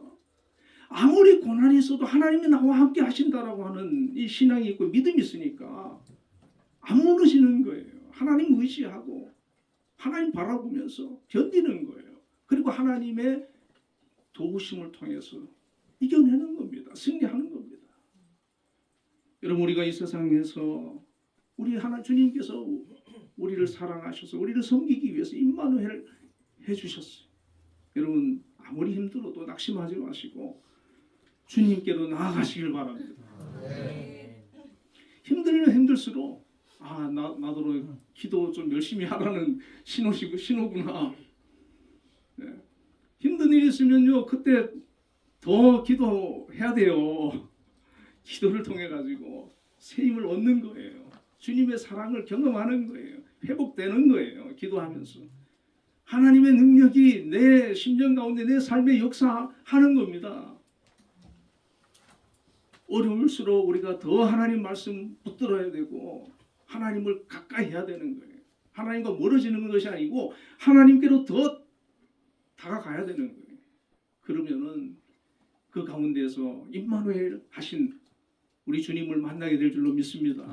아무리 고난이 있어도 하나님이 나와 함께 하신다라고 하는 이 신앙이 있고 믿음이 있으니까 안 무너지는 거예요. 하나님 의지하고 하나님 바라보면서 견디는 거예요. 그리고 하나님의 도우심을 통해서 이겨내는 겁니다. 승리하는 겁니다. 여러분 우리가 이 세상에서 우리 하나 주님께서 우리를 사랑하셔서 우리를 섬기기 위해서 임마누엘 해주셨어요. 여러분 아무리 힘들어도 낙심하지 마시고 주님께로 나아가시길 바랍니다. 힘들면 힘들수록 나도 기도 좀 열심히 하라는 신호구나. 네. 힘든 일이 있으면요 그때 더 기도해야 돼요. 기도를 통해 가지고 새 힘을 얻는 거예요. 주님의 사랑을 경험하는 거예요. 회복되는 거예요. 기도하면서 하나님의 능력이 내 심령 가운데 내 삶에 역사하는 겁니다. 어려울수록 우리가 더 하나님 말씀 붙들어야 되고 하나님을 가까이 해야 되는 거예요. 하나님과 멀어지는 것이 아니고 하나님께로 더 다가가야 되는 거예요. 그러면은 그 가운데서 임마누엘 하신 우리 주님을 만나게 될 줄로 믿습니다.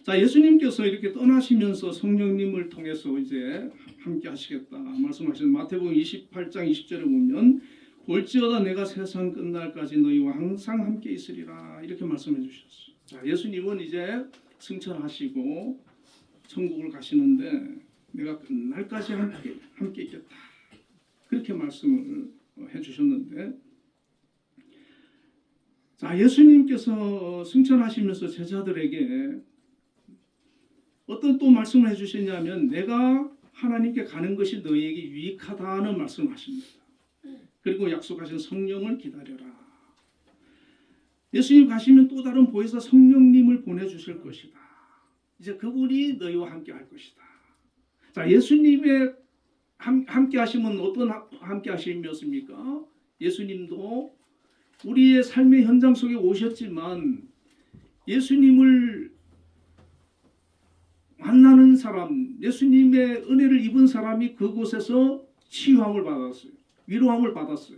자, 예수님께서 이렇게 떠나시면서 성령님을 통해서 이제 함께 하시겠다 말씀하신 마태복음 28장 20절에 보면 볼지어다 내가 세상 끝날까지 너희와 항상 함께 있으리라 이렇게 말씀해 주셨어요. 자, 예수님은 이제 승천하시고 천국을 가시는데 내가 끝날까지 함께 있겠다 그렇게 말씀을 해주셨는데, 자 예수님께서 승천하시면서 제자들에게 어떤 또 말씀을 해주셨냐면 내가 하나님께 가는 것이 너희에게 유익하다는 말씀을 하십니다. 그리고 약속하신 성령을 기다려라. 예수님 가시면 또 다른 보혜사 성령님을 보내주실 것이다. 이제 그분이 너희와 함께 할 것이다. 자, 예수님의 함께 하심은 어떤 함께 하심이었습니까? 예수님도 우리의 삶의 현장 속에 오셨지만 예수님을 만나는 사람, 예수님의 은혜를 입은 사람이 그곳에서 치유함을 받았어요. 위로함을 받았어요.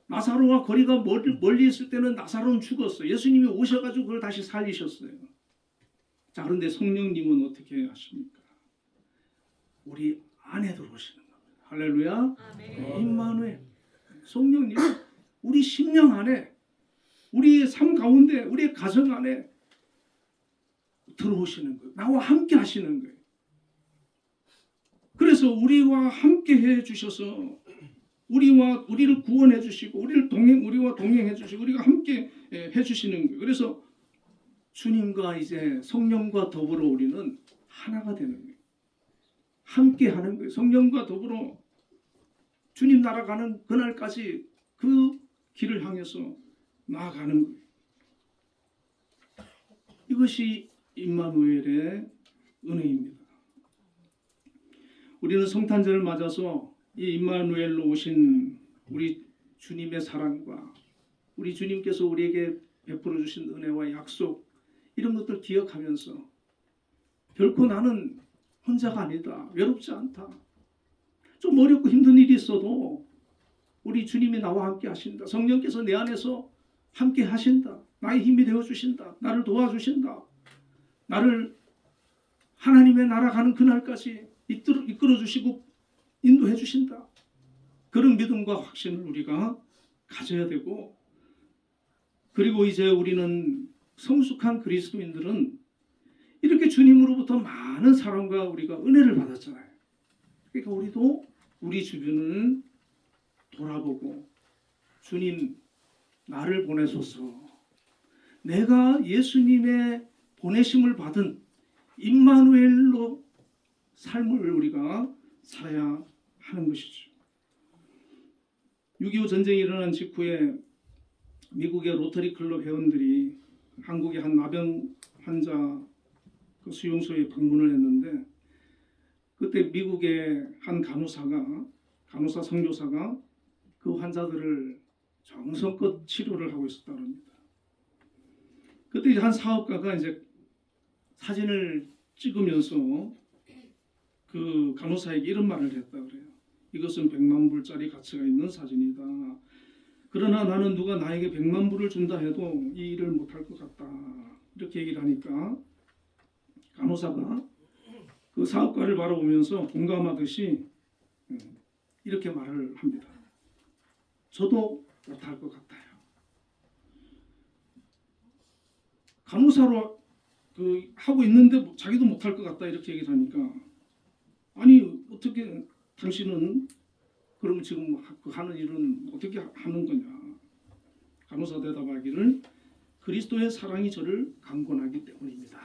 나사로와 거리가 멀리 있을 때는 나사로는 죽었어요. 예수님이 오셔가지고 그걸 다시 살리셨어요. 자, 그런데 성령님은 어떻게 하십니까? 우리 안에 들어오시는 겁니다. 할렐루야. 임마누엘. 성령님 우리 심령 안에, 우리의 삶 가운데, 우리의 가정 안에 들어오시는 거예요. 나와 함께 하시는 거예요. 그래서 우리와 함께 해 주셔서 우리를 구원해 주시고 우리와 동행해 주시고 우리가 함께 해 주시는 거예요. 그래서 주님과 이제 성령과 더불어 우리는 하나가 되는 거예요. 함께 하는 거예요. 성령과 더불어 주님 나라 가는 그날까지 그 길을 향해서 나아가는 거예요. 이것이 임마누엘의 은혜입니다. 우리는 성탄절을 맞아서 이 임마누엘로 오신 우리 주님의 사랑과 우리 주님께서 우리에게 베풀어 주신 은혜와 약속 이런 것들 기억하면서 결코 나는 혼자가 아니다. 외롭지 않다. 좀 어렵고 힘든 일이 있어도 우리 주님이 나와 함께 하신다. 성령께서 내 안에서 함께 하신다. 나의 힘이 되어 주신다. 나를 도와주신다. 나를 하나님의 나라 가는 그날까지 이끌어 주시고 인도해 주신다. 그런 믿음과 확신을 우리가 가져야 되고, 그리고 이제 우리는 성숙한 그리스도인들은 이렇게 주님으로부터 많은 사랑과 우리가 은혜를 받았잖아요. 그러니까 우리도 우리 주변을 돌아보고 주님 나를 보내소서. 내가 예수님의 보내심을 받은 임마누엘로 삶을 우리가 살아야 하는 것이죠. 6.25 전쟁이 일어난 직후에 미국의 로터리 클럽 회원들이 한국의 한 나병 환자 그 수용소에 방문을 했는데, 그때 미국의 한 간호사 선교사가 그 환자들을 정성껏 치료를 하고 있었다고 합니다. 그때 이제 한 사업가가 이제 사진을 찍으면서 그 간호사에게 이런 말을 했다 그래요. 이것은 100만 불짜리 가치가 있는 사진이다. 그러나 나는 누가 나에게 100만 불을 준다 해도 이 일을 못할 것 같다. 이렇게 얘기를 하니까 간호사가 그 사업가를 바라보면서 공감하듯이 이렇게 말을 합니다. 저도 못할 것 같아요. 간호사로 하고 있는데 자기도 못할 것 같다 이렇게 얘기를 하니까 아니 어떻게 당신은 그럼 지금 하는 일은 어떻게 하는 거냐. 간호사 대답하기를 그리스도의 사랑이 저를 강권하기 때문입니다.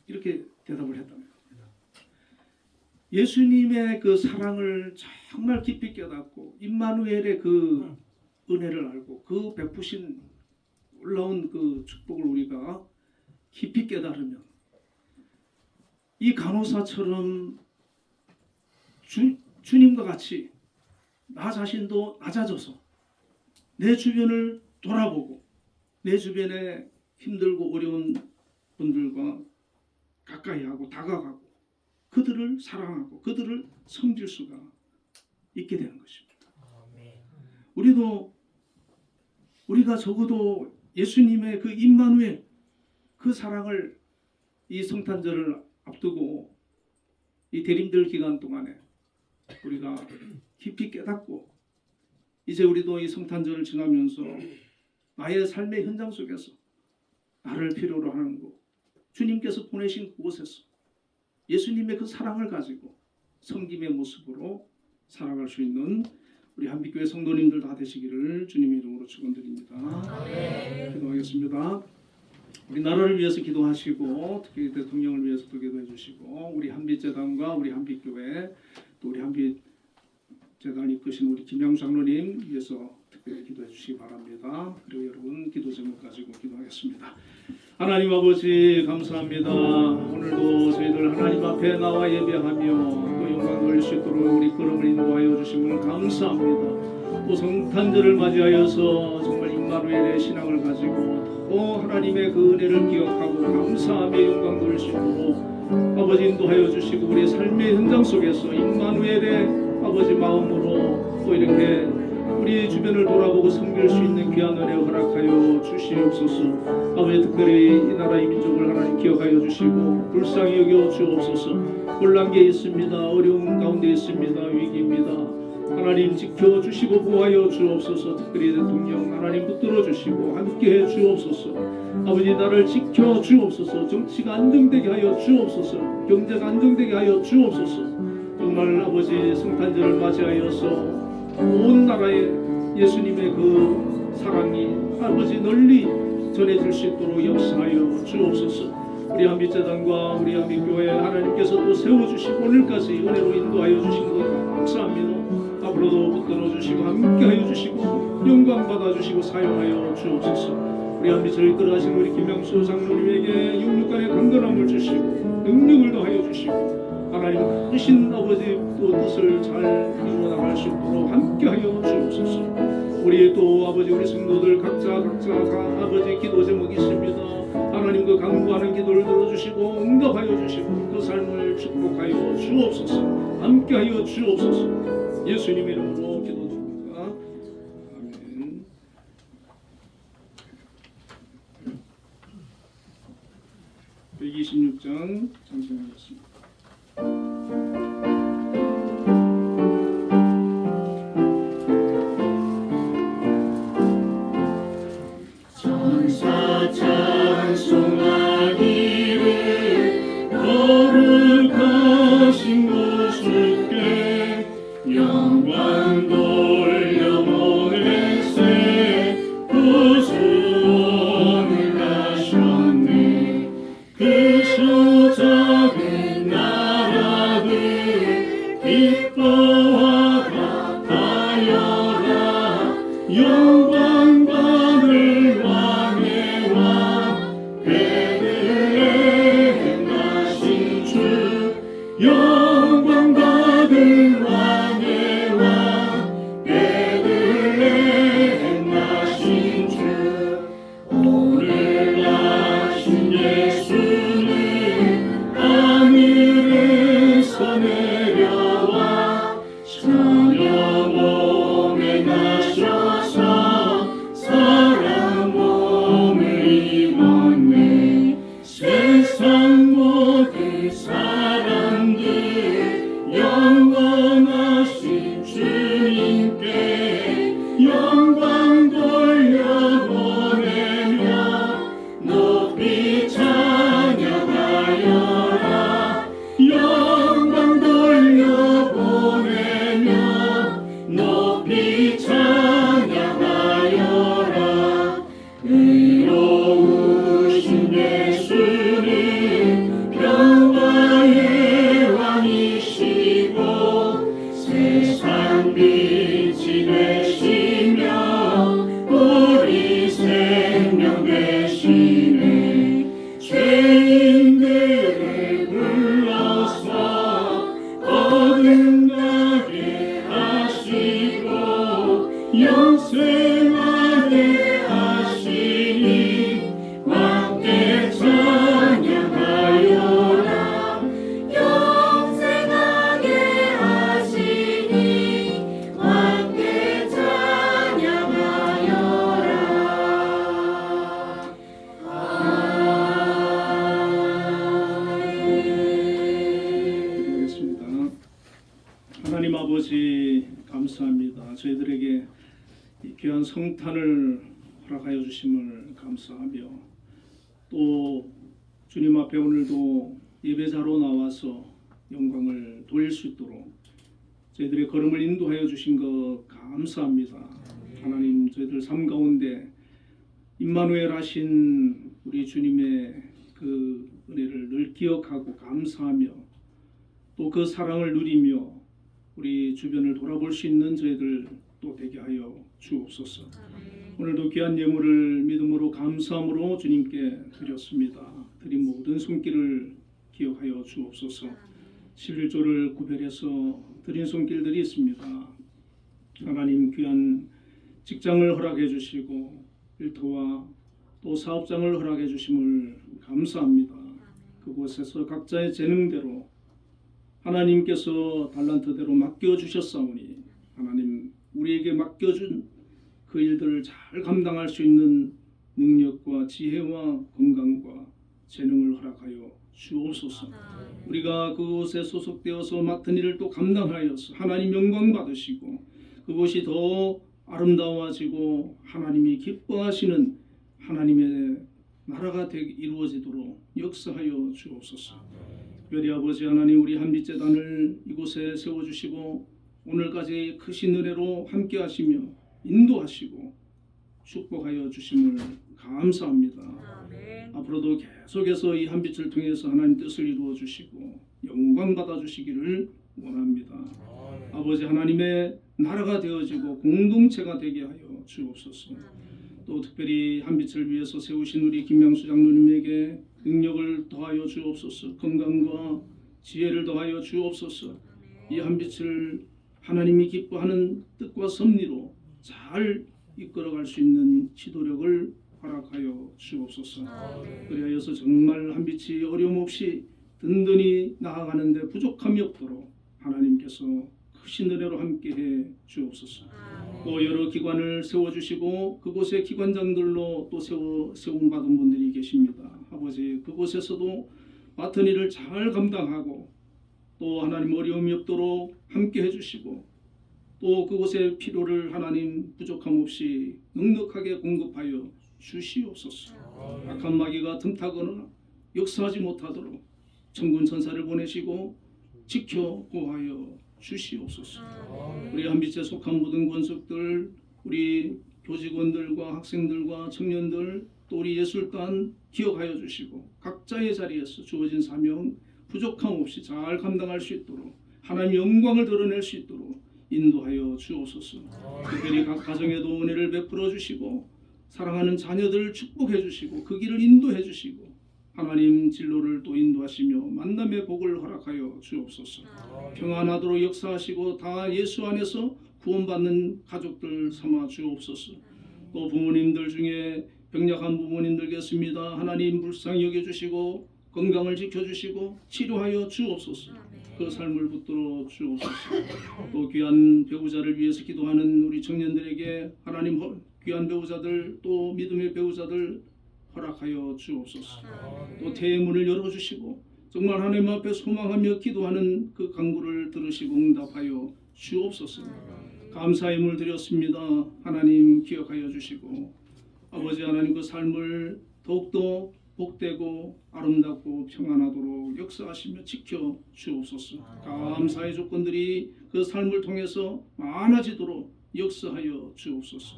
이렇게 대답을 했답니다. 예수님의 그 사랑을 정말 깊이 깨닫고 임마누엘의 그 은혜를 알고 그 베푸신 놀라운 그 축복을 우리가 깊이 깨달으면 이 간호사처럼 주님과 같이 나 자신도 낮아져서 내 주변을 돌아보고 내 주변에 힘들고 어려운 분들과 가까이 하고 다가가고 그들을 사랑하고 그들을 섬길 수가 있게 되는 것입니다. 우리가 적어도 예수님의 그 임마누엘 그 사랑을 이 성탄절을 앞두고 이 대림절 기간 동안에 우리가 깊이 깨닫고 이제 우리도 이 성탄절을 지나면서 나의 삶의 현장 속에서 나를 필요로 하는 곳 주님께서 보내신 그곳에서 예수님의 그 사랑을 가지고 섬김의 모습으로 살아갈 수 있는 우리 한빛교회 성도님들 다 되시기를 주님의 이름으로 축원드립니다. 기도하겠습니다. 우리 나라를 위해서 기도하시고 특히 대통령을 위해서도 기도해 주시고 우리 한빛재단과 우리 한빛교회 또 우리 한빛재단 이끄신 우리 김양수 장로님 위해서 특별히 기도해 주시기 바랍니다. 그리고 여러분 기도 제목 가지고 기도하겠습니다. 하나님 아버지 감사합니다. 오늘도 저희들 하나님 앞에 나와 예배하며 또 영광 돌릴 수 있도록 우리 걸음을 인도하여 주심을 감사합니다. 또 성탄절을 맞이하여서 정말 임마누엘의 신앙을 가지고 또 하나님의 그 은혜를 기억하고 감사하며 영광 돌릴 수 있도록 아버지 인도하여 주시고 우리 삶의 현장 속에서 임마누엘의 아버지 마음으로 또 이렇게 우리 주변을 돌아보고 섬길 수 있는 귀한 은혜 허락하여 주시옵소서. 아버지 특별히 이 나라 이 민족을 하나님 기억하여 주시고 불쌍히 여겨 주옵소서. 혼란 게 있습니다. 어려움 가운데 있습니다. 위기입니다. 하나님 지켜주시고 보호하여 주옵소서. 특별히 대통령 하나님 붙들어 주시고 함께해 주옵소서. 아버지 나를 지켜 주옵소서. 정치가 안정되게 하여 주옵소서. 경제가 안정되게 하여 주옵소서. 정말 아버지 성탄절을 맞이하여서 온 나라에 예수님의 그 사랑이 아버지 널리 전해질 수 있도록 역사하여 주옵소서. 우리 한빛재단과 우리 한빛교회 하나님께서 또 세워주시고 오늘까지 은혜로 인도하여 주신 것 감사합니다. 앞으로도 붙들어 주시고 함께하여 주시고 영광 받아주시고 사용하여 주옵소서. 우리 한빛을 이끌어가신 우리 김명수 장로님에게 육육간의 강건함을 주시고 능력을 더하여 주시고 하나님 크신 아버지 또 뜻을 잘 이루어 나갈 수 있도록 함께하여 주옵소서. 우리 또 아버지 우리 성도들 각자 아버지 기도 제목이 있습니다. 하나님 그 간구하는 기도를 들어주시고 응답하여 주시고 그 삶을 축복하여 주옵소서. 함께하여 주옵소서. 예수님의 이름으로 기도드립니다. 아멘. (126장) 장신하겠습니다. 천사 찬송하기를 거룩하신 구주께 영광 돌려보내세 구주원을 하셨네. 그 수작은 나라 신들을 불러서 거듭나게 하시고 영생하게 하시니 함께 찬양하여라. 영생하게 하시니 함께 찬양하여라. 기도하겠습니다. 하나님 아버지 감사합니다. 저희들에게 이 귀한 성탄을 허락하여 주심을 감사하며 또 주님 앞에 오늘도 예배자로 나와서 영광을 돌릴 수 있도록 저희들의 걸음을 인도하여 주신 것 감사합니다. 하나님 저희들 삶 가운데 임마누엘 하신 우리 주님의 그 은혜를 늘 기억하고 감사하며 또 그 사랑을 누리며 우리 주변을 돌아볼 수 있는 저희들 또 되게 하여 주옵소서. 오늘도 귀한 예물을 믿음으로 감사함으로 주님께 드렸습니다. 드린 모든 손길을 기억하여 주옵소서. 11조를 구별해서 드린 손길들이 있습니다. 하나님 귀한 직장을 허락해 주시고 일터와 또 사업장을 허락해 주심을 감사합니다. 그곳에서 각자의 재능대로 하나님께서 달란트대로 맡겨주셨사오니 하나님 우리에게 맡겨준 그 일들을 잘 감당할 수 있는 능력과 지혜와 건강과 재능을 허락하여 주옵소서. 우리가 그곳에 소속되어서 맡은 일을 또 감당하여서 하나님 영광 받으시고 그것이 더 아름다워지고 하나님이 기뻐하시는 하나님의 나라가 이루어지도록 역사하여 주옵소서. 특별히 아버지 하나님 우리 한빛재단을 이곳에 세워주시고 오늘까지 크신 은혜로 함께 하시며 인도하시고 축복하여 주심을 감사합니다. 앞으로도 계속해서 이 한빛을 통해서 하나님 뜻을 이루어 주시고 영광 받아 주시기를 원합니다. 아버지 하나님의 나라가 되어지고 공동체가 되게 하여 주옵소서. 또 특별히 한빛을 위해서 세우신 우리 김명수 장로님에게 능력을 더하여 주옵소서. 건강과 지혜를 더하여 주옵소서. 이 한빛을 하나님이 기뻐하는 뜻과 섭리로 잘 이끌어갈 수 있는 지도력을 허락하여 주옵소서. 그리하여서 정말 한빛이 어려움 없이 든든히 나아가는데 부족함이 없도록 하나님께서 크신 은혜로 함께해 주옵소서. 또 여러 기관을 세워주시고 그곳의 기관장들로 또 세움받은 분들이 계십니다. 아버지 그곳에서도 맡은 일을 잘 감당하고 또 하나님 어려움이 없도록 함께 해주시고 또 그곳의 필요를 하나님 부족함 없이 넉넉하게 공급하여 주시옵소서. 악한 마귀가 틈타거나 역사하지 못하도록 천군 천사를 보내시고 지켜 보호하여 주시옵소서. 우리 한빛에 속한 모든 권속들, 우리 교직원들과 학생들과 청년들, 또 우리 예술단 기억하여 주시고 각자의 자리에서 주어진 사명 부족함 없이 잘 감당할 수 있도록 하나님 영광을 드러낼 수 있도록 인도하여 주옵소서. 특별히 각 가정에도 은혜를 베풀어 주시고 사랑하는 자녀들을 축복해 주시고 그 길을 인도해 주시고 하나님 진로를 또 인도하시며 만남의 복을 허락하여 주옵소서. 평안하도록 역사하시고 다 예수 안에서 구원받는 가족들 삼아 주옵소서. 또 부모님들 중에 병약한 부모님들 계십니다. 하나님 불쌍히 여겨주시고 건강을 지켜주시고 치료하여 주옵소서. 그 삶을 붙들어 주옵소서. 또 귀한 배우자를 위해서 기도하는 우리 청년들에게 하나님 귀한 배우자들 또 믿음의 배우자들 허락하여 주옵소서. 또 태의 문을 열어주시고 정말 하나님 앞에 소망하며 기도하는 그 간구를 들으시고 응답하여 주옵소서. 감사의 물 드렸습니다. 하나님 기억하여 주시고 아버지 하나님 그 삶을 더욱더 복되고 아름답고 평안하도록 역사하시며 지켜 주옵소서. 감사의 조건들이 그 삶을 통해서 많아지도록 역사하여 주옵소서.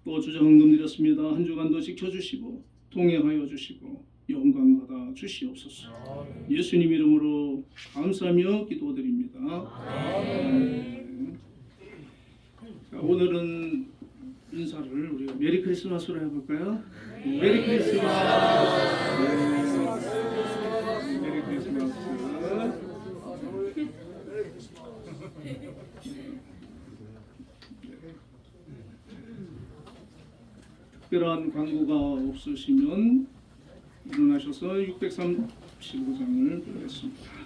또 주정금 드렸습니다. 한 주간도 지켜주시고 동행하여 주시고 영광 받아 주시옵소서. 예수님 이름으로 감사하며 기도드립니다. 자, 오늘은 인사를 우리가 메리 크리스마스로 해볼까요? 메리 크리스마스. 특별한 광고가 없으시면 일어나셔서 635장을 보겠습니다.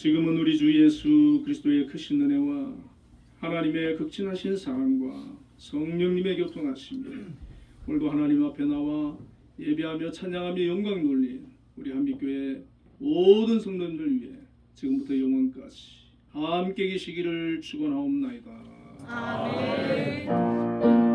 지금은 우리 주 예수 그리스도의 크신 은혜와 하나님의 극진하신 사랑과 성령님의 교통하심이 오늘도 하나님 앞에 나와 예배하며 찬양하며 영광 돌린 우리 한빛교회 모든 성도님들 위해 지금부터 영원까지 함께 계시기를 축원하옵나이다. 아멘.